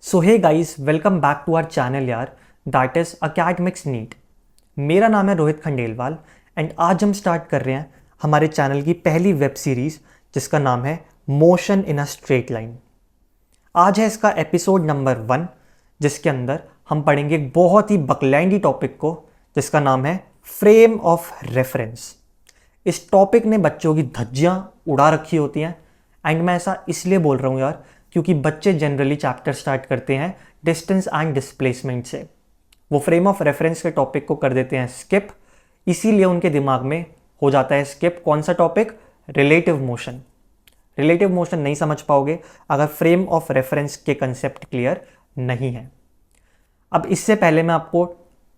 So hey guys, welcome back to our channel यार, that is academics NEET. मेरा नाम है रोहित खंडेलवाल एंड आज हम स्टार्ट कर रहे हैं हमारे चैनल की पहली वेब सीरीज़ जिसका नाम है motion in a straight line. आज है इसका एपिसोड नंबर 1 जिसके अंदर हम पढ़ेंगे एक बहुत ही बकलैंडी टॉपिक को जिसका नाम है फ्रेम ऑफ रेफरेंस। इस टॉपिक ने बच्चों की धज्जियाँ उड़ा रखी होती हैं एंड मैं ऐसा इसलिए बोल रहा हूँ यार क्योंकि बच्चे जनरली चैप्टर स्टार्ट करते हैं डिस्टेंस एंड डिस्प्लेसमेंट से। वो फ्रेम ऑफ रेफरेंस के टॉपिक को कर देते हैं स्किप, इसीलिए उनके दिमाग में हो जाता है स्किप कौन सा topic, relative motion. Relative motion नहीं समझ पाओगे अगर फ्रेम ऑफ रेफरेंस के कंसेप्ट क्लियर नहीं है। अब इससे पहले मैं आपको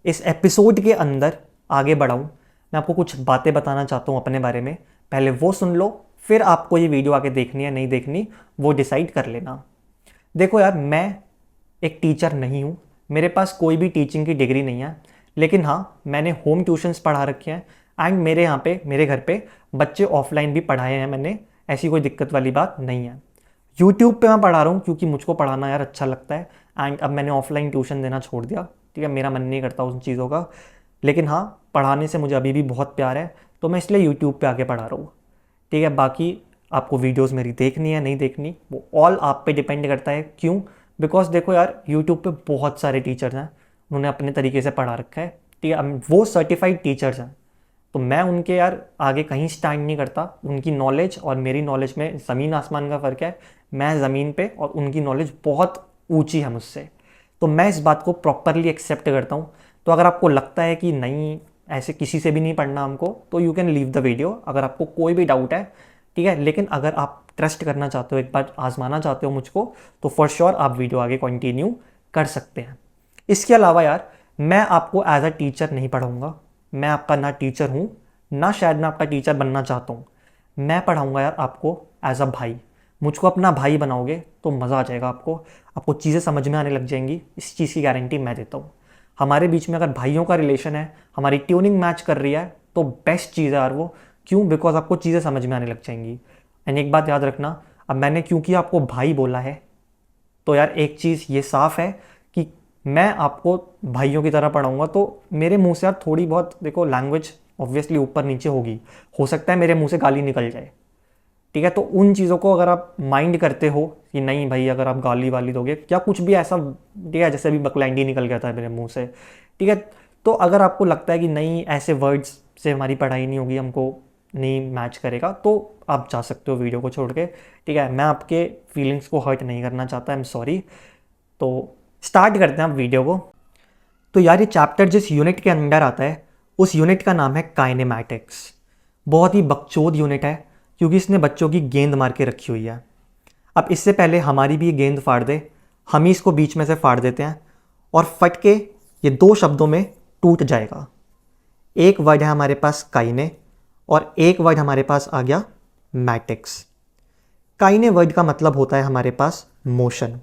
इस एपिसोड के अंदर आगे बढ़ाऊँ, मैं आपको कुछ बातें बताना चाहता हूँ अपने बारे में। पहले वो सुन लो, फिर आपको ये वीडियो आगे देखनी है नहीं देखनी वो डिसाइड कर लेना। देखो यार, मैं एक टीचर नहीं हूँ, मेरे पास कोई भी टीचिंग की डिग्री नहीं है, लेकिन हाँ मैंने होम ट्यूशन्स पढ़ा रखे हैं एंड मेरे यहाँ पे मेरे घर पे बच्चे ऑफलाइन भी पढ़ाए हैं मैंने, ऐसी कोई दिक्कत वाली बात नहीं है। यूट्यूब पे मैं पढ़ा रहा हूँ क्योंकि मुझको पढ़ाना यार अच्छा लगता है एंड अब मैंने ऑफलाइन ट्यूशन देना छोड़ दिया, ठीक है, मेरा मन नहीं करता उन चीज़ों का, लेकिन हाँ पढ़ाने से मुझे अभी भी बहुत प्यार है तो मैं इसलिए यूट्यूब पे आके पढ़ा रहा हूँ, ठीक है। बाकी आपको वीडियोस मेरी देखनी है नहीं देखनी वो ऑल आप पे डिपेंड करता है। क्यों? बिकॉज देखो यार, यूट्यूब पे बहुत सारे टीचर्स हैं, उन्होंने अपने तरीके से पढ़ा रखा है, ठीक है, वो सर्टिफाइड टीचर्स हैं, तो मैं उनके यार आगे कहीं स्टैंड नहीं करता। उनकी नॉलेज और मेरी नॉलेज में ज़मीन आसमान का फ़र्क है, मैं ज़मीन पे और उनकी नॉलेज बहुत ऊंची है मुझसे, तो मैं इस बात को प्रॉपरली एक्सेप्ट करता हूँ। तो अगर आपको लगता है कि नहीं ऐसे किसी से भी नहीं पढ़ना हमको, तो you can leave the video, अगर आपको कोई भी डाउट है, ठीक है। लेकिन अगर आप ट्रस्ट करना चाहते हो, एक बार आजमाना चाहते हो मुझको, तो फॉर श्योर आप वीडियो आगे कंटिन्यू कर सकते हैं। इसके अलावा यार, मैं आपको एज अ टीचर नहीं पढ़ाऊँगा, मैं आपका ना टीचर हूँ, ना शायद मैं आपका टीचर बनना चाहता हूँ। मैं पढ़ाऊँगा यार आपको एज अ भाई। मुझको अपना भाई बनाओगे तो मज़ा आ जाएगा, आपको चीज़ें समझ में आने लग जाएंगी, इस चीज़ की गारंटी मैं देता हूँ। हमारे बीच में अगर भाइयों का रिलेशन है, हमारी ट्यूनिंग मैच कर रही है, तो बेस्ट चीज़ है यार वो। क्यों? बिकॉज आपको चीज़ें समझ में आने लग जाएंगी। एंड एक बात याद रखना, अब मैंने क्योंकि आपको भाई बोला है, तो यार एक चीज़ ये साफ है कि मैं आपको भाइयों की तरह पढ़ाऊँगा, तो मेरे मुंह से यार थोड़ी बहुत देखो लैंग्वेज ऑब्वियसली ऊपर नीचे होगी, हो सकता है मेरे मुंह से गाली निकल जाए, ठीक है। तो उन चीज़ों को अगर आप माइंड करते हो कि नहीं भाई अगर आप गाली वाली दोगे क्या कुछ भी ऐसा, ठीक है, जैसे अभी बकलैंडी निकल गया था मेरे मुंह से, ठीक है, तो अगर आपको लगता है कि नहीं ऐसे वर्ड्स से हमारी पढ़ाई नहीं होगी, हमको नहीं मैच करेगा, तो आप जा सकते हो वीडियो को छोड़ के, ठीक है। मैं आपके फीलिंग्स को हर्ट नहीं करना चाहता, आई एम सॉरी। तो स्टार्ट करते हैं आप वीडियो को। तो यार ये चैप्टर जिस यूनिट के अंदर आता है उस यूनिट का नाम है काइनेमैटिक्स। बहुत ही बकचोद यूनिट है क्योंकि इसने बच्चों की गेंद मार के रखी हुई है। अब इससे पहले हमारी भी ये गेंद फाड़ दे, हम ही इसको बीच में से फाड़ देते हैं और फट के ये 2 शब्दों में टूट जाएगा। एक वर्ड है हमारे पास काइने और एक वर्ड हमारे पास आ गया मैटिक्स। काइने वर्ड का मतलब होता है हमारे पास मोशन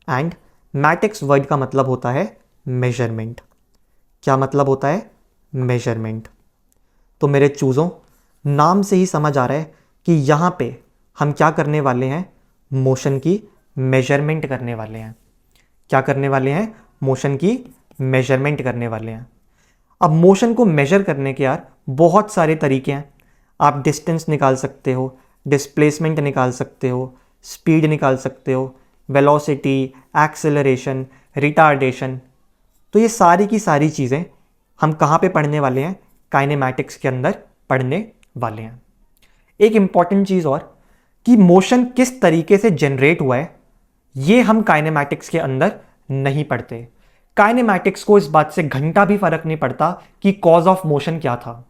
एंड मैटिक्स वर्ड का मतलब होता है मेजरमेंट। क्या मतलब होता है? मेजरमेंट। तो मेरे चूज़ों, नाम से ही समझ आ रहा है कि यहाँ पे हम क्या करने वाले हैं, मोशन की मेजरमेंट करने वाले हैं। क्या करने वाले हैं? मोशन की मेजरमेंट करने वाले हैं। अब मोशन को मेजर करने के यार बहुत सारे तरीके हैं। आप डिस्टेंस निकाल सकते हो, डिस्प्लेसमेंट निकाल सकते हो, स्पीड निकाल सकते हो, वेलोसिटी, एक्सेलरेशन, रिटार्डेशन। तो ये सारी की सारी चीज़ें हम कहाँ पे पढ़ने वाले हैं? काइनेमैटिक्स के अंदर पढ़ने वाले हैं। एक इंपॉर्टेंट चीज़ और कि मोशन किस तरीके से जनरेट हुआ है ये हम काइनेमैटिक्स के अंदर नहीं पढ़ते। काइनेमैटिक्स को इस बात से घंटा भी फर्क नहीं पड़ता कि कॉज ऑफ मोशन क्या था,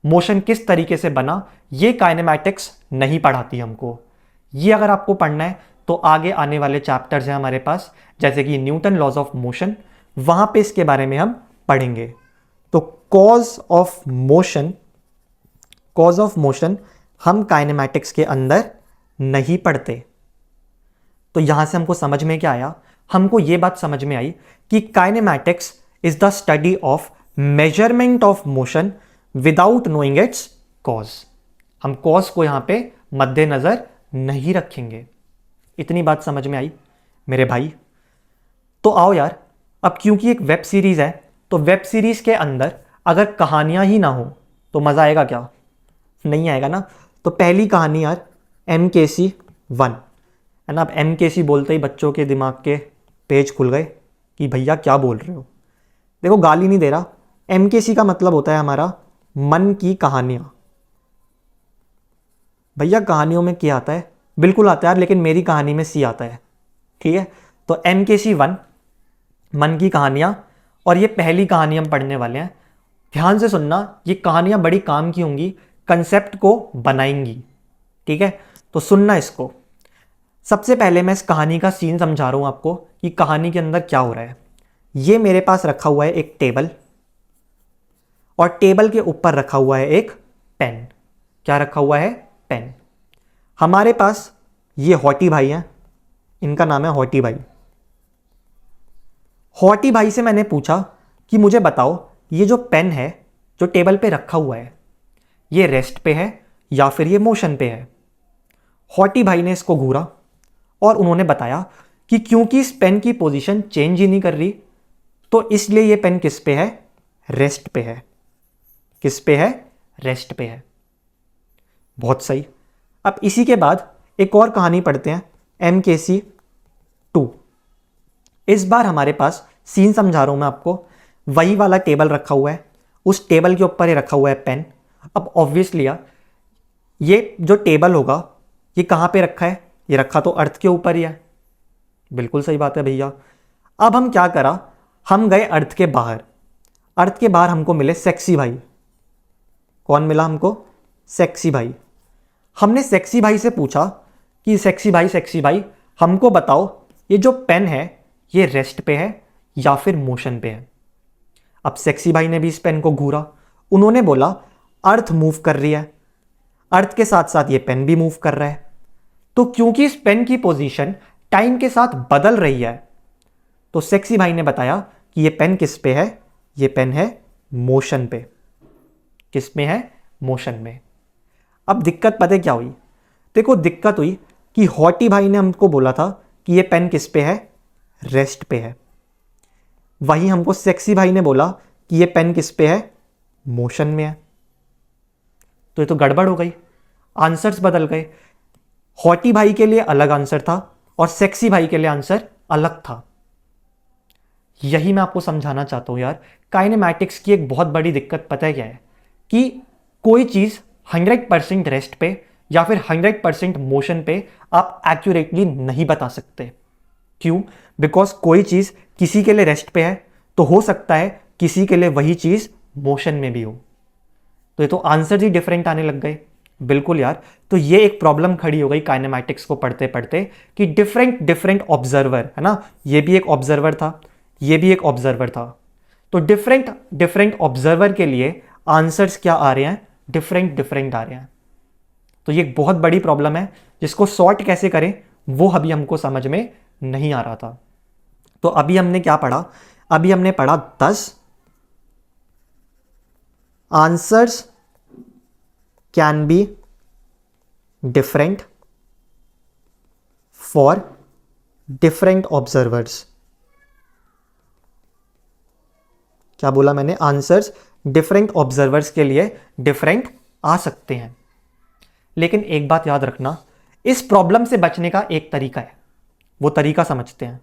मोशन किस तरीके से बना, ये काइनेमैटिक्स नहीं पढ़ाती हमको। ये अगर आपको पढ़ना है तो आगे आने वाले चैप्टर्स हैं हमारे पास, जैसे कि न्यूटन लॉज ऑफ मोशन, वहां पे इसके बारे में हम पढ़ेंगे। तो कॉज ऑफ मोशन हम काइनेमैटिक्स के अंदर नहीं पढ़ते। तो यहां से हमको समझ में क्या आया? हमको यह बात समझ में आई कि kinematics is the study of measurement of motion without knowing it's cause. हम कॉज को यहां पे मद्देनजर नहीं रखेंगे। इतनी बात समझ में आई मेरे भाई? तो आओ यार, अब क्योंकि एक वेब सीरीज़ है तो वेब सीरीज़ के अंदर अगर कहानियाँ ही ना हो तो मज़ा आएगा क्या? नहीं आएगा ना। तो पहली कहानी यार MKC 1 है ना। अब MKC बोलते ही बच्चों के दिमाग के पेज खुल गए कि भैया क्या बोल रहे हो। देखो गाली नहीं दे रहा, MKC का मतलब होता है हमारा मन की कहानियाँ। भैया कहानियों में क्या आता है? बिल्कुल आता है यार, लेकिन मेरी कहानी में सी आता है, ठीक है। तो MKC 1 मन की कहानियाँ, और ये पहली कहानी हम पढ़ने वाले हैं। ध्यान से सुनना, ये कहानियाँ बड़ी काम की होंगी, कंसेप्ट को बनाएंगी, ठीक है। तो सुनना इसको। सबसे पहले मैं इस कहानी का सीन समझा रहा हूँ आपको कि कहानी के अंदर क्या हो रहा है। ये मेरे पास रखा हुआ है एक टेबल, और टेबल के ऊपर रखा हुआ है एक पेन। क्या रखा हुआ है? पेन। हमारे पास ये हॉटी भाई हैं, इनका नाम है हॉटी भाई। हॉटी भाई से मैंने पूछा कि मुझे बताओ ये जो पेन है जो टेबल पे रखा हुआ है, ये रेस्ट पे है या फिर ये मोशन पे है। हॉटी भाई ने इसको घूरा और उन्होंने बताया कि क्योंकि इस पेन की पोजीशन चेंज ही नहीं कर रही, तो इसलिए ये पेन किस पे है? रेस्ट पे है। किस पे है? रेस्ट पे है। बहुत सही। अब इसी के बाद एक और कहानी पढ़ते हैं, MKC 2। इस बार हमारे पास सीन समझा रहा हूं मैं आपको। वही वाला टेबल रखा हुआ है, उस टेबल के ऊपर ये रखा हुआ है पेन। अब ऑब्वियसली यार, ये जो टेबल होगा ये कहाँ पे रखा है? ये रखा तो अर्थ के ऊपर ही है। बिल्कुल सही बात है भैया। अब हम क्या करा, हम गए अर्थ के बाहर। अर्थ के बाहर हमको मिले सेक्सी भाई। कौन मिला हमको? सेक्सी भाई। हमने सेक्सी भाई से पूछा कि सेक्सी भाई हमको बताओ ये जो पेन है ये रेस्ट पे है या फिर मोशन पे है। अब सेक्सी भाई ने भी इस पेन को घूरा, उन्होंने बोला अर्थ मूव कर रही है, अर्थ के साथ साथ ये पेन भी मूव कर रहा है। तो क्योंकि इस पेन की पोजीशन टाइम के साथ बदल रही है, तो सेक्सी भाई ने बताया कि ये पेन किस पे है? ये पेन है मोशन पे। किस में है? मोशन में। अब दिक्कत पता है क्या हुई? देखो दिक्कत हुई कि हॉटी भाई ने हमको बोला था कि ये पेन किस पे है? रेस्ट पे है। वही हमको सेक्सी भाई ने बोला कि ये पेन किस पे है? मोशन में है। तो ये तो गड़बड़ हो गई, आंसर्स बदल गए। हॉटी भाई के लिए अलग आंसर था और सेक्सी भाई के लिए आंसर अलग था। यही मैं आपको समझाना चाहता हूं यार। काइनेमैटिक्स की एक बहुत बड़ी दिक्कत पता है क्या है? कि कोई चीज 100% रेस्ट पे या फिर 100% मोशन पे आप एक्यूरेटली नहीं बता सकते। क्यों? बिकॉज कोई चीज किसी के लिए रेस्ट पे है तो हो सकता है किसी के लिए वही चीज मोशन में भी हो। तो ये तो आंसर ही डिफरेंट आने लग गए। बिल्कुल यार। तो ये एक प्रॉब्लम खड़ी हो गई काइनेमैटिक्स को पढ़ते पढ़ते कि डिफरेंट डिफरेंट ऑब्जर्वर है ना। ये भी एक ऑब्जर्वर था, ये भी एक ऑब्जर्वर था। तो डिफरेंट डिफरेंट ऑब्जर्वर के लिए आंसर्स क्या आ रहे हैं? डिफरेंट डिफरेंट आ रहे हैं। तो ये एक बहुत बड़ी प्रॉब्लम है, जिसको सॉर्ट कैसे करें वो अभी हमको समझ में नहीं आ रहा था। तो अभी हमने क्या पढ़ा? अभी हमने पढ़ा 10 answers can be different for different observers. क्या बोला मैंने? आंसर्स डिफरेंट ऑब्जर्वर्स के लिए डिफरेंट आ सकते हैं। लेकिन एक बात याद रखना, इस प्रॉब्लम से बचने का एक तरीका है, वो तरीका समझते हैं।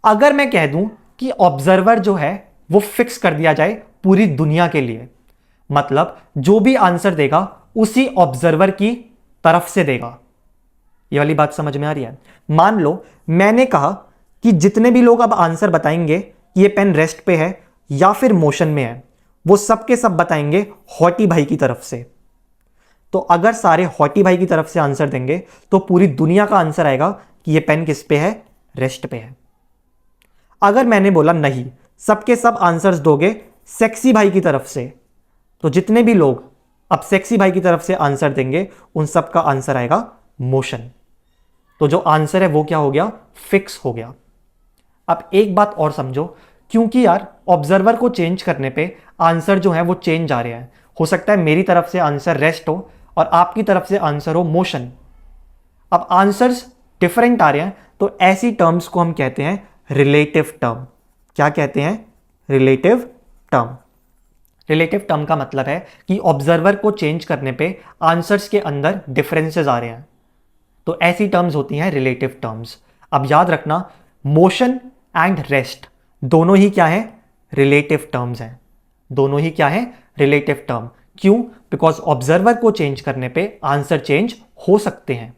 अगर मैं कह दूं कि ऑब्जर्वर जो है वो फिक्स कर दिया जाए पूरी दुनिया के लिए, मतलब जो भी आंसर देगा उसी ऑब्जर्वर की तरफ से देगा। ये वाली बात समझ में आ रही है? मान लो मैंने कहा कि जितने भी लोग अब आंसर बताएंगे कि ये पेन रेस्ट पे है या फिर मोशन में है, वो सब के सब बताएंगे हॉटी भाई की तरफ से। तो अगर सारे हॉटी भाई की तरफ से आंसर देंगे तो पूरी दुनिया का आंसर आएगा कि ये पेन किस पे है? रेस्ट पे है। अगर मैंने बोला नहीं, सबके सब आंसर्स दोगे सेक्सी भाई की तरफ से, तो जितने भी लोग अब सेक्सी भाई की तरफ से आंसर देंगे उन सब का आंसर आएगा मोशन। तो जो आंसर है वो क्या हो गया? फिक्स हो गया। अब एक बात और समझो, क्योंकि यार ऑब्जर्वर को चेंज करने पे आंसर जो है वो चेंज आ रहे हैं। हो सकता है मेरी तरफ से आंसर रेस्ट हो और आपकी तरफ से आंसर हो मोशन। अब आंसर्स डिफरेंट आ रहे हैं तो ऐसी टर्म्स को हम कहते हैं रिलेटिव टर्म। क्या कहते हैं? Relative term. रिलेटिव टर्म का मतलब है कि ऑब्जर्वर को चेंज करने पे आंसर्स के अंदर डिफरेंसेस आ रहे हैं, तो ऐसी टर्म्स होती हैं रिलेटिव टर्म्स। अब याद रखना, मोशन एंड रेस्ट दोनों ही क्या है? रिलेटिव टर्म्स हैं। दोनों ही क्या है? Relative term. क्यों? बिकॉज ऑब्जर्वर को चेंज करने पे आंसर चेंज हो सकते हैं।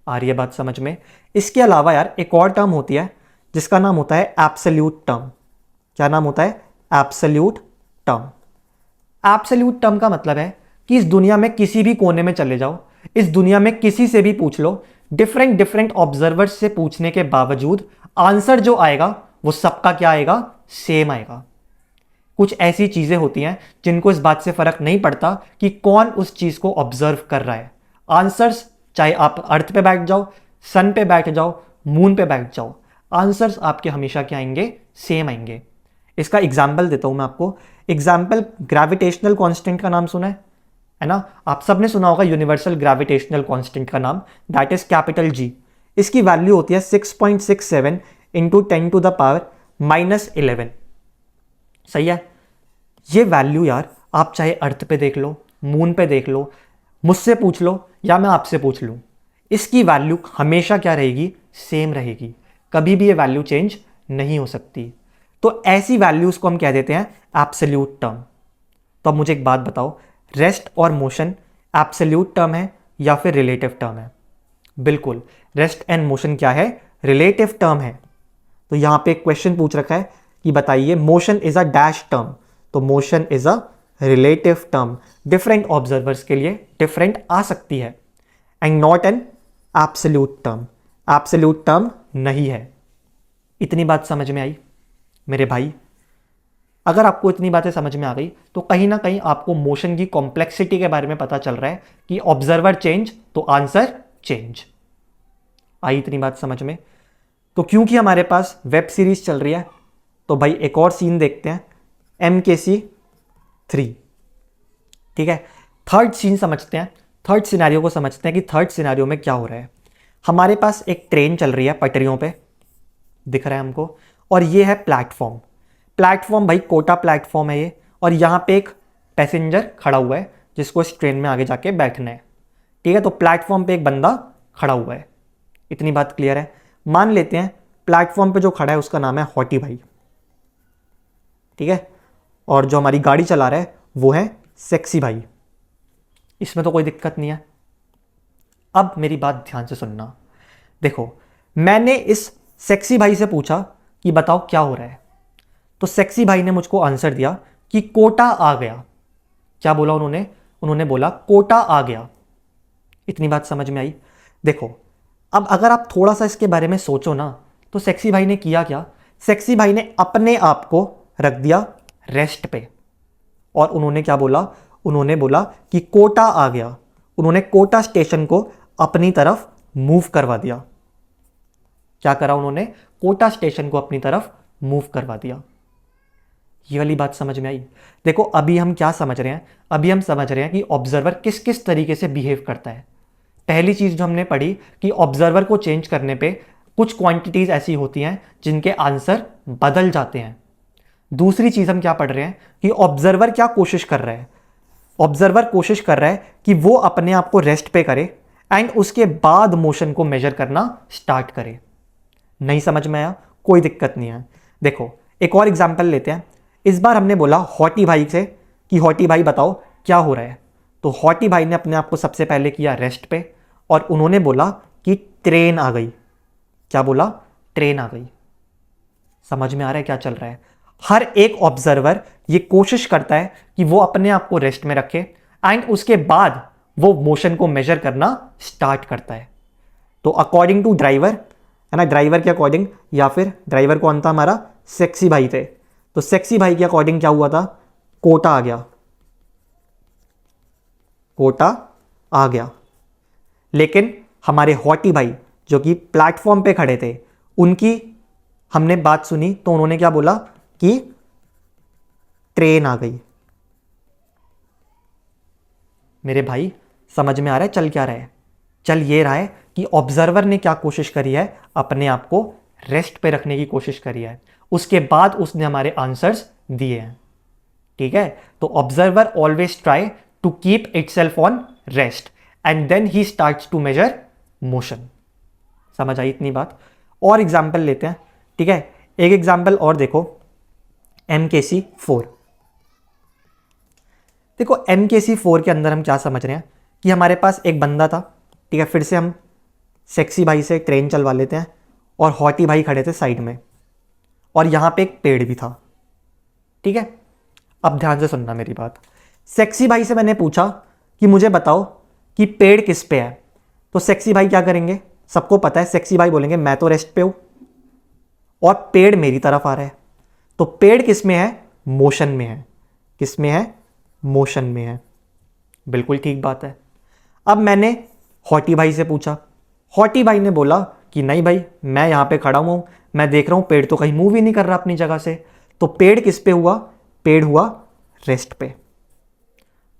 आ रही है बात समझ में? इसके अलावा यार एक और टर्म होती है जिसका नाम होता है एब्सोल्यूट टर्म। क्या नाम होता है? Absolute term. एब्सोल्यूट टर्म का मतलब है कि इस दुनिया में किसी भी कोने में चले जाओ, इस दुनिया में किसी से भी पूछ लो, डिफरेंट डिफरेंट ऑब्जर्वर्स से पूछने के बावजूद आंसर जो आएगा वो सबका क्या आएगा? सेम आएगा। कुछ ऐसी चीजें होती हैं जिनको इस बात से फर्क नहीं पड़ता कि कौन उस चीज को ऑब्जर्व कर रहा है। आंसर्स, चाहे आप अर्थ पे बैठ जाओ, सन पे बैठ जाओ, मून पे बैठ जाओ, आंसर्स आपके हमेशा क्या आएंगे? सेम आएंगे। इसका एग्जाम्पल देता हूं मैं आपको। एग्जाम्पल, ग्रेविटेशनल कांस्टेंट का नाम सुना है ना? आप सबने सुना होगा यूनिवर्सल ग्रेविटेशनल कांस्टेंट का नाम, दैट इज कैपिटल जी। इसकी वैल्यू होती है 6.67 इंटू 10⁻⁻11। सही है? ये वैल्यू यार आप चाहे अर्थ पे देख लो, मून पे देख लो, मुझसे पूछ लो या मैं आपसे पूछ लूं, इसकी वैल्यू हमेशा क्या रहेगी? सेम रहेगी। कभी भी ये वैल्यू चेंज नहीं हो सकती। तो ऐसी वैल्यूज को हम कह देते हैं एब्सोल्यूट टर्म। तो अब मुझे एक बात बताओ, रेस्ट और मोशन एब्सोल्यूट टर्म है या फिर रिलेटिव टर्म है? बिल्कुल, रेस्ट एंड मोशन क्या है? रिलेटिव टर्म है। तो यहां पे एक क्वेश्चन पूछ रखा है कि बताइए motion is a dash term. तो motion is a relative term, different observers के लिए डिफरेंट आ सकती है, and not an absolute term. Absolute term नहीं है। इतनी बात समझ में आई मेरे भाई? अगर आपको इतनी बातें समझ में आ गई तो कहीं ना कहीं आपको मोशन की कॉम्प्लेक्सिटी के बारे में पता चल रहा है कि ऑब्जर्वर चेंज तो आंसर चेंज। आई इतनी बात समझ में? तो क्योंकि हमारे पास वेब सीरीज चल रही है तो भाई एक और सीन देखते हैं, MKC3। ठीक है, थर्ड सीन समझते हैं, थर्ड सिनेरियो को समझते हैं कि थर्ड सिनेरियो में क्या हो रहा है। हमारे पास एक ट्रेन चल रही है पटरियों पे, दिख रहा है हमको, और ये है प्लेटफॉर्म। प्लेटफॉर्म भाई कोटा प्लेटफॉर्म है ये, और यहाँ पे एक पैसेंजर खड़ा हुआ है जिसको इस ट्रेन में आगे जाके बैठना है। ठीक है, तो प्लेटफॉर्म पे एक बंदा खड़ा हुआ है। इतनी बात क्लियर है? मान लेते हैं प्लेटफॉर्म पे जो खड़ा है उसका नाम है हॉटी भाई। ठीक है, और जो हमारी गाड़ी चला रहा है वो है सेक्सी भाई। इसमें तो कोई दिक्कत नहीं है। अब मेरी बात ध्यान से सुनना। देखो, मैंने इस सेक्सी भाई से पूछा कि बताओ क्या हो रहा है, तो सेक्सी भाई ने मुझको आंसर दिया कि कोटा आ गया। क्या बोला उन्होंने? उन्होंने बोला कोटा आ गया। इतनी बात समझ में आई? देखो, अब अगर आप थोड़ा सा इसके बारे में सोचो ना, तो सेक्सी भाई ने किया क्या? सेक्सी भाई ने अपने आप को रख दिया रेस्ट पे, और उन्होंने क्या बोला? उन्होंने बोला कि कोटा आ गया। उन्होंने कोटा स्टेशन को अपनी तरफ मूव करवा दिया। क्या करा उन्होंने? कोटा स्टेशन को अपनी तरफ मूव करवा दिया। ये वाली बात समझ में आई? देखो, अभी हम क्या समझ रहे हैं? अभी हम समझ रहे हैं कि ऑब्जर्वर किस किस तरीके से बिहेव करता है। पहली चीज जो हमने पढ़ी कि ऑब्जर्वर को चेंज करने पे कुछ क्वांटिटीज ऐसी होती हैं जिनके आंसर बदल जाते हैं। दूसरी चीज हम क्या पढ़ रहे हैं कि ऑब्जर्वर क्या कोशिश कर रहा है? ऑब्जर्वर कोशिश कर रहा है कि वो अपने आप को रेस्ट पे करे एंड उसके बाद मोशन को मेजर करना स्टार्ट करे। नहीं समझ में आया? कोई दिक्कत नहीं है। देखो, एक और एग्जांपल लेते हैं। इस बार हमने बोला हॉटी भाई से कि हॉटी भाई बताओ क्या हो रहा है। तो हॉटी भाई ने अपने आप को सबसे पहले किया रेस्ट पे, और उन्होंने बोला कि ट्रेन आ गई। क्या बोला? ट्रेन आ गई। समझ में आ रहा है क्या चल रहा है? हर एक ऑब्जर्वर ये कोशिश करता है कि वो अपने आप को रेस्ट में रखे एंड उसके बाद वो मोशन को मेजर करना स्टार्ट करता है। तो अकॉर्डिंग टू ड्राइवर, है ना, ड्राइवर के अकॉर्डिंग, या फिर ड्राइवर कौन था? हमारा सेक्सी भाई थे। तो सेक्सी भाई के अकॉर्डिंग क्या हुआ था? कोटा आ गया। कोटा आ गया। लेकिन हमारे हॉटी भाई जो कि प्लेटफॉर्म पे खड़े थे, उनकी हमने बात सुनी तो उन्होंने क्या बोला कि ट्रेन आ गई। मेरे भाई समझ में आ रहा है चल क्या रहा है? चल ये रहा है कि ऑब्जर्वर ने क्या कोशिश करी है? अपने आप को रेस्ट पे रखने की कोशिश करी है, उसके बाद उसने हमारे आंसर्स दिए हैं। ठीक है, तो observer always try to keep itself on rest and then he starts to measure motion. समझ आई इतनी बात? और एग्जाम्पल लेते हैं। ठीक है, एक एग्जाम्पल और देखो, MKC4। देखो MKC4 के अंदर हम क्या समझ रहे हैं कि हमारे पास एक बंदा था। ठीक है, फिर से हम सेक्सी भाई से ट्रेन चलवा लेते हैं और हॉटी भाई खड़े थे साइड में, और यहां पे एक पेड़ भी था। ठीक है, अब ध्यान से सुनना मेरी बात। सेक्सी भाई से मैंने पूछा कि मुझे बताओ कि पेड़ किस पे है, तो सेक्सी भाई क्या करेंगे? सबको पता है सेक्सी भाई बोलेंगे मैं तो रेस्ट पे हूं और पेड़ मेरी तरफ आ रहा है। तो पेड़ किस में है? मोशन में है। किस में है? मोशन में है। बिल्कुल ठीक बात है। अब मैंने हॉटी भाई से पूछा, हॉटी भाई ने बोला कि नहीं भाई, मैं यहां पे खड़ा हूं, मैं देख रहा हूं पेड़ तो कहीं मूव ही नहीं कर रहा अपनी जगह से। तो पेड़ किस पे हुआ? पेड़ हुआ रेस्ट पे।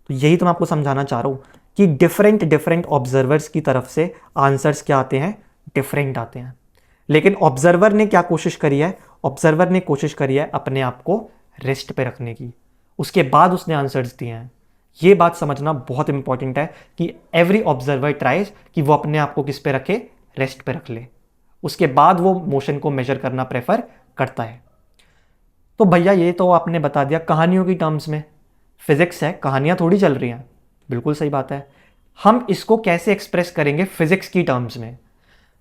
तो यही तो मैं आपको समझाना चाह रहा हूं कि डिफरेंट डिफरेंट ऑब्जर्वर्स की तरफ से आंसर्स क्या आते हैं? डिफरेंट आते हैं। लेकिन ऑब्जर्वर ने क्या कोशिश करी है? ऑब्जर्वर ने कोशिश करी है अपने आप को रेस्ट पे रखने की, उसके बाद उसने आंसर्स दिए हैं। ये बात समझना बहुत इंपॉर्टेंट है कि एवरी ऑब्जर्वर ट्राइज कि वो अपने आप को किस पे रखे? रेस्ट पे रख ले, उसके बाद वो मोशन को मेजर करना प्रेफर करता है। तो भैया ये तो आपने बता दिया कहानियों की टर्म्स में, फिजिक्स है, कहानियां थोड़ी चल रही हैं। बिल्कुल सही बात है। हम इसको कैसे एक्सप्रेस करेंगे फिजिक्स की टर्म्स में?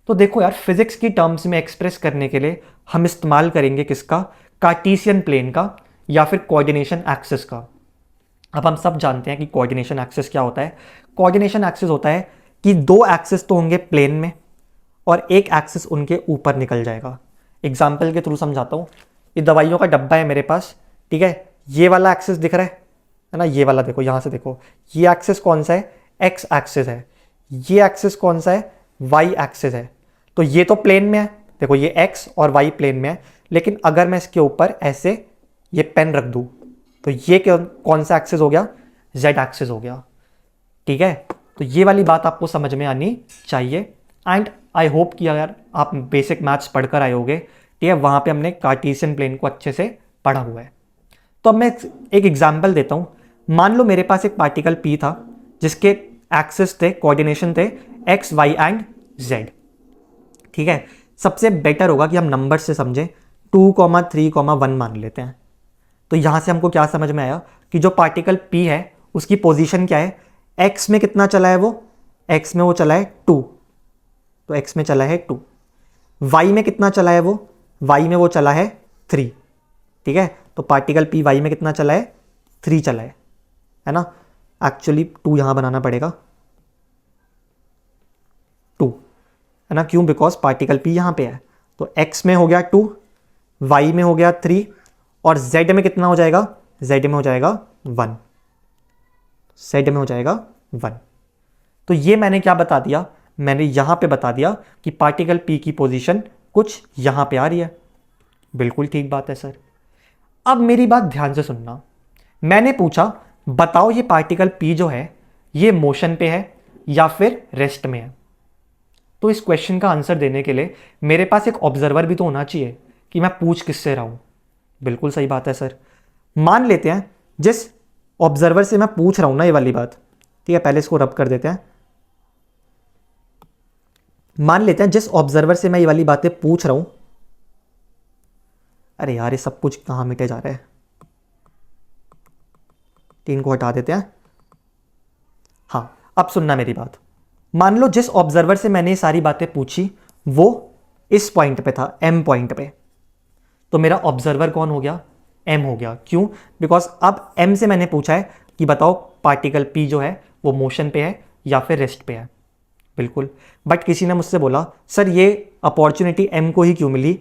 तो देखो यार, फिजिक्स की टर्म्स में एक्सप्रेस करने के लिए हम इस्तेमाल करेंगे किसका? कार्टेशियन प्लेन का या फिर कोऑर्डिनेशन एक्सिस का। अब हम सब जानते हैं कि कोऑर्डिनेशन एक्सिस क्या होता है। कोऑर्डिनेशन एक्सिस होता है कि दो एक्सिस तो होंगे प्लेन में और एक एक्सिस उनके ऊपर निकल जाएगा। एग्जाम्पल के थ्रू समझाता हूँ। ये दवाइयों का डब्बा है मेरे पास। ठीक है, ये वाला एक्सिस दिख रहा है ना? ये वाला देखो, यहां से देखो, ये एक्सिस कौन सा है? एक्स एक्सिस है। ये एक्सिस कौन सा है? वाई एक्सिस है। तो ये तो प्लेन में है, देखो ये एक्स और वाई प्लेन में है। लेकिन अगर मैं इसके ऊपर ऐसे ये पेन रख दूं तो ये कौन सा एक्सिस हो गया? जेड एक्सिस हो गया। ठीक है, तो ये वाली बात आपको समझ में आनी चाहिए। एंड आई होप कि अगर आप बेसिक मैथ्स पढ़कर आए होगे, ठीक है, वहां पे हमने कार्टेशियन प्लेन को अच्छे से पढ़ा हुआ है। तो अब मैं एक एग्जाम्पल देता हूं। मान लो मेरे पास एक पार्टिकल पी था जिसके एक्सिस थे, कोऑर्डिनेशन थे एक्स वाई एंड जेड। ठीक है, सबसे बेटर होगा कि हम नंबर से समझें। 2, 3, 1 मान लेते हैं। तो यहां से हमको क्या समझ में आया कि जो पार्टिकल P है उसकी पोजीशन क्या है? x में कितना चला है वो? x में वो चला है 2, तो x में चला है 2। y में कितना चला है वो? y में वो चला है 3। ठीक है, तो पार्टिकल P y में कितना चला है? 3 चला है ना? एक्चुअली 2 यहां बनाना पड़ेगा, 2 है ना? क्यों? बिकॉज पार्टिकल P यहां पे है। तो x में हो गया 2, y में हो गया 3 और z में कितना हो जाएगा? z में हो जाएगा 1। z में हो जाएगा 1। तो ये मैंने क्या बता दिया? मैंने यहां पे बता दिया कि पार्टिकल P की पोजीशन कुछ यहां पे आ रही है। बिल्कुल ठीक बात है सर। अब मेरी बात ध्यान से सुनना। मैंने पूछा बताओ ये पार्टिकल P जो है ये मोशन पे है या फिर रेस्ट में है। तो इस क्वेश्चन का आंसर देने के लिए मेरे पास एक ऑब्जर्वर भी तो होना चाहिए कि मैं पूछ किससे रहा हूं। बिल्कुल सही बात है सर। मान लेते हैं जिस ऑब्जर्वर से मैं पूछ रहा हूं ना ये वाली बात, ठीक है, पहले इसको रब कर देते हैं। मान लेते हैं जिस ऑब्जर्वर से मैं ये वाली बातें पूछ रहा हूं, अरे यार ये सब कुछ कहां मिटे जा रहा है, 3 को हटा देते हैं। हाँ, अब सुनना मेरी बात। मान लो जिस ऑब्जर्वर से मैंने ये सारी बातें पूछी वो इस पॉइंट पे था, एम पॉइंट पे, तो मेरा ऑब्जर्वर कौन हो गया? एम हो गया। क्यों? बिकॉज अब एम से मैंने पूछा है कि बताओ पार्टिकल पी जो है वो मोशन पे है या फिर रेस्ट पे है। बिल्कुल। बट किसी ने मुझसे बोला सर ये अपॉर्चुनिटी एम को ही क्यों मिली,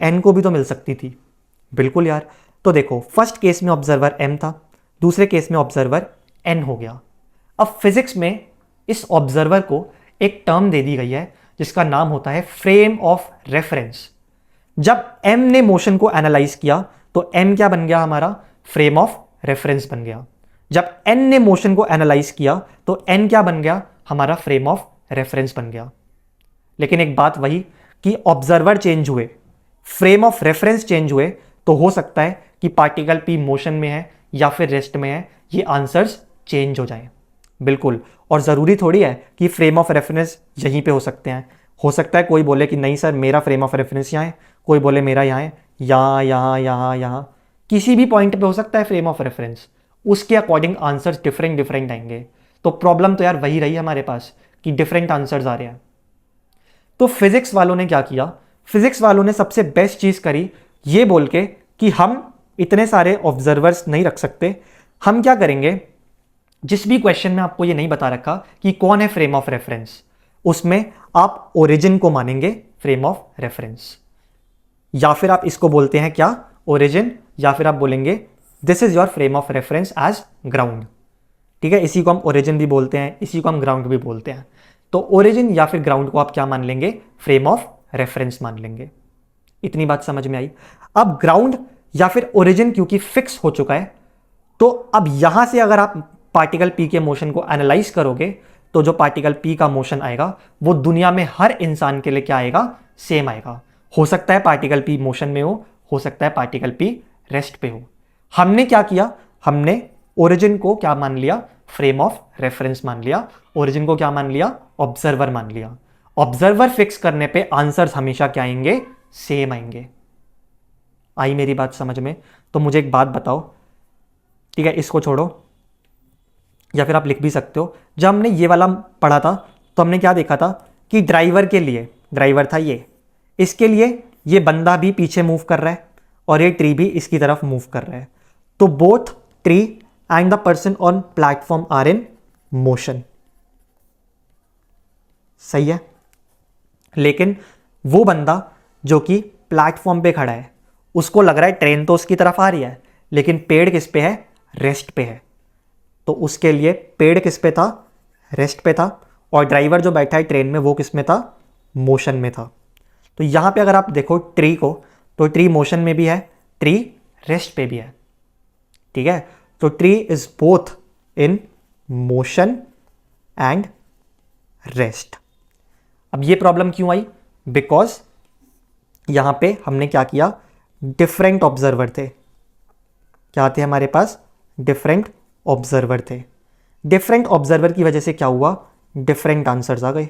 एन को भी तो मिल सकती थी। बिल्कुल यार। तो देखो फर्स्ट केस में ऑब्जर्वर एम था, दूसरे केस में ऑब्जर्वर एन हो गया। अब फिजिक्स में इस ऑब्जर्वर को एक टर्म दे दी गई है जिसका नाम होता है फ्रेम ऑफ रेफरेंस। जब m ने मोशन को एनालाइज किया तो m क्या बन गया? हमारा फ्रेम ऑफ रेफरेंस बन गया। जब n ने मोशन को एनालाइज किया तो n क्या बन गया? हमारा फ्रेम ऑफ रेफरेंस बन गया। लेकिन एक बात वही कि ऑब्जर्वर चेंज हुए, फ्रेम ऑफ रेफरेंस चेंज हुए, तो हो सकता है कि पार्टिकल पी मोशन में है या फिर रेस्ट में है, ये आंसर्स चेंज हो जाएं। बिल्कुल, और ज़रूरी थोड़ी है कि फ्रेम ऑफ रेफरेंस यहीं पे हो सकते हैं। हो सकता है कोई बोले कि नहीं सर मेरा फ्रेम ऑफ रेफरेंस यहाँ है, कोई बोले मेरा यहाँ है, यहाँ यहाँ यहाँ यहाँ, किसी भी पॉइंट पे हो सकता है फ्रेम ऑफ रेफरेंस। उसके अकॉर्डिंग आंसर्स डिफरेंट डिफरेंट आएंगे। तो प्रॉब्लम तो यार वही रही हमारे पास कि डिफरेंट आंसर्स आ रहे हैं। तो फिजिक्स वालों ने क्या किया, फिजिक्स वालों ने सबसे बेस्ट चीज़ करी ये बोल के कि हम इतने सारे ऑब्जर्वर्स नहीं रख सकते, हम क्या करेंगे, जिस भी क्वेश्चन में आपको ये नहीं बता रखा कि कौन है फ्रेम ऑफ रेफरेंस, उसमें आप ओरिजिन को मानेंगे फ्रेम ऑफ रेफरेंस, या फिर आप इसको बोलते हैं क्या, ओरिजिन, या फिर आप बोलेंगे this is your frame of reference as ground. ठीक है, इसी को हम ओरिजिन भी बोलते हैं, इसी को हम ग्राउंड भी बोलते हैं। तो ओरिजिन या फिर ग्राउंड को आप क्या मान लेंगे, फ्रेम ऑफ रेफरेंस मान लेंगे। इतनी बात समझ में आई। अब ग्राउंड या फिर ओरिजिन क्योंकि फिक्स हो चुका है, तो अब यहां से अगर आप पार्टिकल पी के मोशन को एनालाइज करोगे, तो जो पार्टिकल पी का मोशन आएगा वो दुनिया में हर इंसान के लिए क्या आएगा, सेम आएगा। हो सकता है पार्टिकल पी मोशन में हो सकता है पार्टिकल पी रेस्ट पे हो। हमने क्या किया, हमने ओरिजिन को क्या मान लिया, फ्रेम ऑफ रेफरेंस मान लिया। ओरिजिन को क्या मान लिया, ऑब्जर्वर मान लिया। ऑब्जर्वर फिक्स करने पे आंसर्स हमेशा क्या आएंगे, सेम आएंगे। आई मेरी बात समझ में? तो मुझे एक बात बताओ, ठीक है, इसको छोड़ो, या फिर आप लिख भी सकते हो। जब हमने ये वाला पढ़ा था तो हमने क्या देखा था कि ड्राइवर के लिए, ड्राइवर था ये, इसके लिए ये बंदा भी पीछे मूव कर रहा है और ये ट्री भी इसकी तरफ मूव कर रहा है। तो both tree and the person on platform are in motion. सही है, लेकिन वो बंदा जो कि प्लेटफॉर्म पे खड़ा है, उसको लग रहा है ट्रेन तो उसकी तरफ आ रही है, लेकिन पेड़ किस पे है, रेस्ट पे है। तो उसके लिए पेड़ किस पे था, रेस्ट पे था, और ड्राइवर जो बैठा है ट्रेन में वो किस में था, मोशन में था। तो यहां पे अगर आप देखो ट्री को, तो ट्री मोशन में भी है, ट्री रेस्ट पे भी है। ठीक है, तो tree is both in motion and rest. अब ये प्रॉब्लम क्यों आई, बिकॉज यहां पे हमने क्या किया, डिफरेंट ऑब्जर्वर थे। क्या थे हमारे पास, डिफरेंट ऑब्जर्वर थे। डिफरेंट ऑब्जर्वर की वजह से क्या हुआ, डिफरेंट आंसर्स आ गए।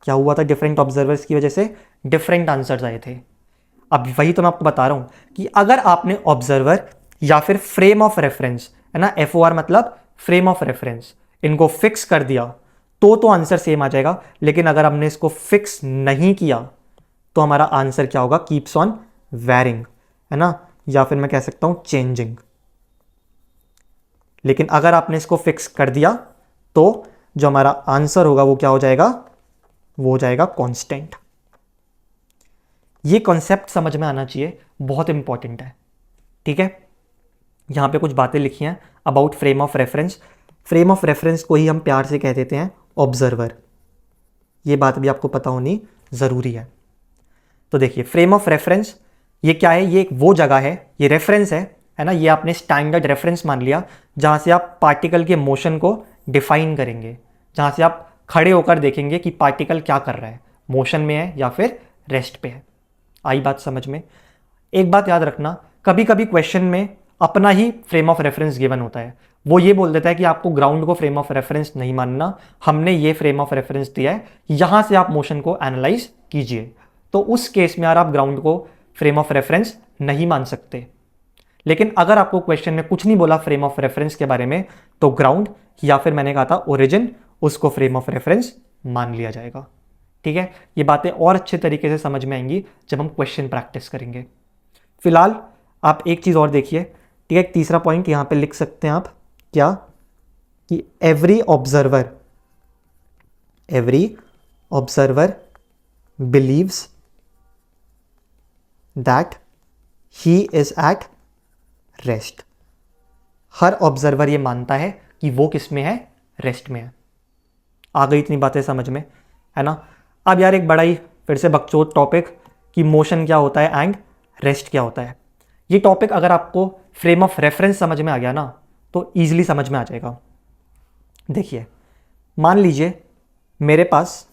क्या हुआ था, डिफरेंट ऑब्जर्वर्स की वजह से डिफरेंट आंसर्स आए थे। अब वही तो मैं आपको बता रहा हूं कि अगर आपने ऑब्जर्वर या फिर फ्रेम ऑफ रेफरेंस, है ना, FOR मतलब फ्रेम ऑफ रेफरेंस, इनको फिक्स कर दिया तो आंसर सेम आ जाएगा। लेकिन अगर हमने इसको फिक्स नहीं किया तो हमारा आंसर क्या होगा, कीप्स ऑन वेरिंग, है ना, या फिर मैं कह सकता हूं चेंजिंग। लेकिन अगर आपने इसको फिक्स कर दिया तो जो हमारा आंसर होगा वो क्या हो जाएगा, वो हो जाएगा कांस्टेंट। ये कॉन्सेप्ट समझ में आना चाहिए, बहुत इंपॉर्टेंट है। ठीक है, यहां पे कुछ बातें लिखी हैं about frame of reference. Frame of reference को ही हम प्यार से कह देते हैं ऑब्जर्वर। ये बात भी आपको पता होनी जरूरी है। तो देखिए, फ्रेम ऑफ रेफरेंस ये क्या है, ये एक वो जगह है, ये रेफरेंस है ना, ये आपने स्टैंडर्ड रेफरेंस मान लिया जहां से आप पार्टिकल के मोशन को डिफाइन करेंगे, जहां से आप खड़े होकर देखेंगे कि पार्टिकल क्या कर रहा है, मोशन में है या फिर रेस्ट पे है। आई बात समझ में? एक बात याद रखना, कभी कभी क्वेश्चन में अपना ही फ्रेम ऑफ रेफरेंस गिवन होता है, वो ये बोल देता है कि आपको ग्राउंड को फ्रेम ऑफ रेफरेंस नहीं मानना, हमने ये फ्रेम ऑफ रेफरेंस दिया है, यहां से आप मोशन को एनालाइज कीजिए। तो उस केस में यार आप ग्राउंड को फ्रेम ऑफ रेफरेंस नहीं मान सकते। लेकिन अगर आपको क्वेश्चन में कुछ नहीं बोला फ्रेम ऑफ रेफरेंस के बारे में, तो ग्राउंड या फिर मैंने कहा था ओरिजिन, उसको फ्रेम ऑफ रेफरेंस मान लिया जाएगा। ठीक है, ये बातें और अच्छे तरीके से समझ में आएंगी जब हम क्वेश्चन प्रैक्टिस करेंगे। फिलहाल आप एक चीज और देखिए, ठीक है, एक तीसरा पॉइंट यहां पे लिख सकते हैं आप, क्या, कि every observer believes that he is at rest. Her observer ये मानता है कि वो किस में है, रेस्ट में है। आ गई इतनी बातें समझ में, है ना। अब यार एक बड़ा ही फिर से बकचोद टॉपिक कि मोशन क्या होता है एंड रेस्ट क्या होता है। ये टॉपिक अगर आपको फ्रेम ऑफ रेफरेंस समझ में आ गया ना तो ईजिली समझ में आ जाएगा। देखिए, मान लीजिए मेरे पास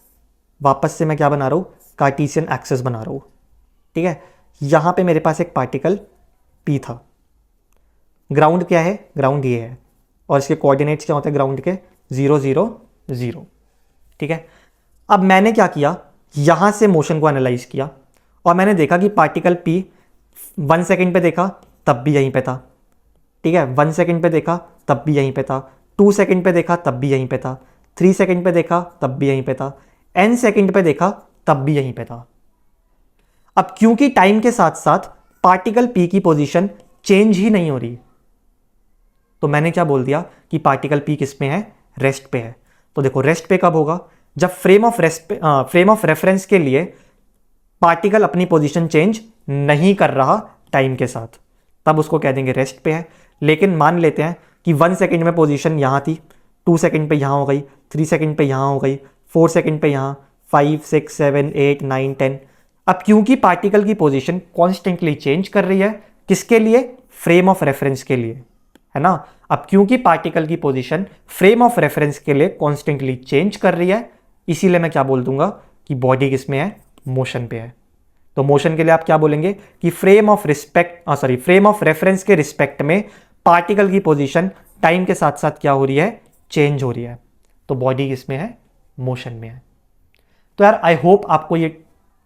वापस से मैं क्या बना रहा हूँ, कार्टेशियन एक्सिस बना रहा हूँ। ठीक है, यहाँ पे मेरे पास एक पार्टिकल P था। ग्राउंड क्या है, ग्राउंड ये है, और इसके कोऑर्डिनेट्स क्या होते हैं ग्राउंड के, 0 0 0। ठीक है, अब मैंने क्या किया, यहाँ से मोशन को एनालाइज किया और मैंने देखा कि पार्टिकल P 1 सेकेंड पे देखा तब भी यहीं पे था। ठीक है, 1 सेकेंड पे देखा तब भी यहीं पे था, 2 सेकेंड पे देखा तब भी यहीं पे था, 3 सेकेंड पे देखा तब भी यहीं पे था, n सेकेंड पे देखा तब भी यहीं पे था। अब क्योंकि टाइम के साथ साथ पार्टिकल P की पोजीशन चेंज ही नहीं हो रही, तो मैंने क्या बोल दिया कि पार्टिकल P किस पे है, रेस्ट पे है। तो देखो रेस्ट पे कब होगा, जब फ्रेम ऑफ रेफरेंस के लिए पार्टिकल अपनी पोजीशन चेंज नहीं कर रहा टाइम के साथ, तब उसको कह देंगे रेस्ट पे है। लेकिन मान लेते हैं कि 1 सेकेंड में पोजीशन यहाँ थी, 2 सेकेंड पे यहाँ हो गई, 3 सेकेंड पे यहाँ हो गई, 4 सेकेंड पे यहाँ, 5 6 7 8 9 10। अब क्योंकि पार्टिकल की पोजीशन कॉन्स्टेंटली चेंज कर रही है, किसके लिए, फ्रेम ऑफ रेफरेंस के लिए, है ना। अब क्योंकि पार्टिकल की पोजीशन फ्रेम ऑफ रेफरेंस के लिए कॉन्स्टेंटली चेंज कर रही है, इसीलिए मैं क्या बोल दूंगा कि बॉडी किस में है, मोशन पे है। तो मोशन के लिए आप क्या बोलेंगे कि फ्रेम ऑफ रेफरेंस के रिस्पेक्ट में पार्टिकल की पोजीशन टाइम के साथ साथ क्या हो रही है, चेंज हो रही है। तो बॉडी किस में है, मोशन में है। तो यार आई होप आपको ये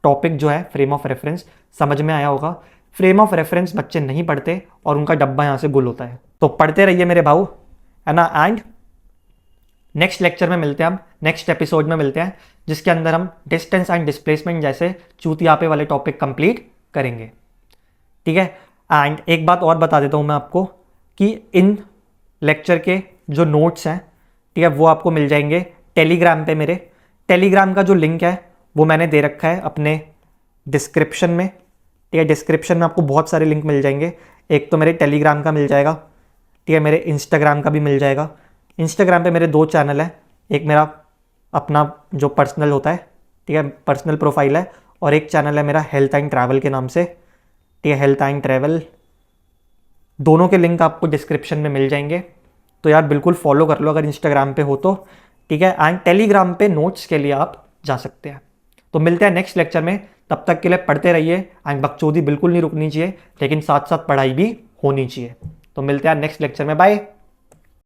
टॉपिक जो है फ्रेम ऑफ रेफरेंस समझ में आया होगा। फ्रेम ऑफ रेफरेंस बच्चे नहीं पढ़ते और उनका डब्बा यहां से गुल होता है, तो पढ़ते रहिए मेरे भाऊ, है ना। एंड नेक्स्ट लेक्चर में मिलते हैं हम, नेक्स्ट एपिसोड में मिलते हैं, जिसके अंदर हम डिस्टेंस एंड डिस्प्लेसमेंट जैसे चूतियापे वाले टॉपिक कंप्लीट करेंगे। ठीक है, एंड एक बात और बता देता हूं मैं आपको कि इन लेक्चर के जो नोट्स हैं, ठीक है, वो आपको मिल जाएंगे टेलीग्राम पे। मेरे टेलीग्राम का जो लिंक है वो मैंने दे रखा है अपने डिस्क्रिप्शन में। ठीक है, डिस्क्रिप्शन में आपको बहुत सारे लिंक मिल जाएंगे। एक तो मेरे टेलीग्राम का मिल जाएगा, ठीक है, मेरे इंस्टाग्राम का भी मिल जाएगा। इंस्टाग्राम पे मेरे 2 चैनल है, एक मेरा अपना जो पर्सनल होता है, ठीक है, पर्सनल प्रोफाइल है, और एक चैनल है मेरा हेल्थ एंड ट्रैवल के नाम से। ठीक है, हेल्थ एंड ट्रैवल, दोनों के लिंक आपको डिस्क्रिप्शन में मिल जाएंगे। तो यार बिल्कुल फॉलो कर लो अगर इंस्टाग्राम पे हो तो। ठीक है, एंड टेलीग्राम पे नोट्स के लिए आप जा सकते हैं। तो मिलते हैं नेक्स्ट लेक्चर में, तब तक के लिए पढ़ते रहिए एंड बकचोदी बिल्कुल नहीं रुकनी चाहिए, लेकिन साथ साथ पढ़ाई भी होनी चाहिए। तो मिलते हैं नेक्स्ट लेक्चर में, बाय।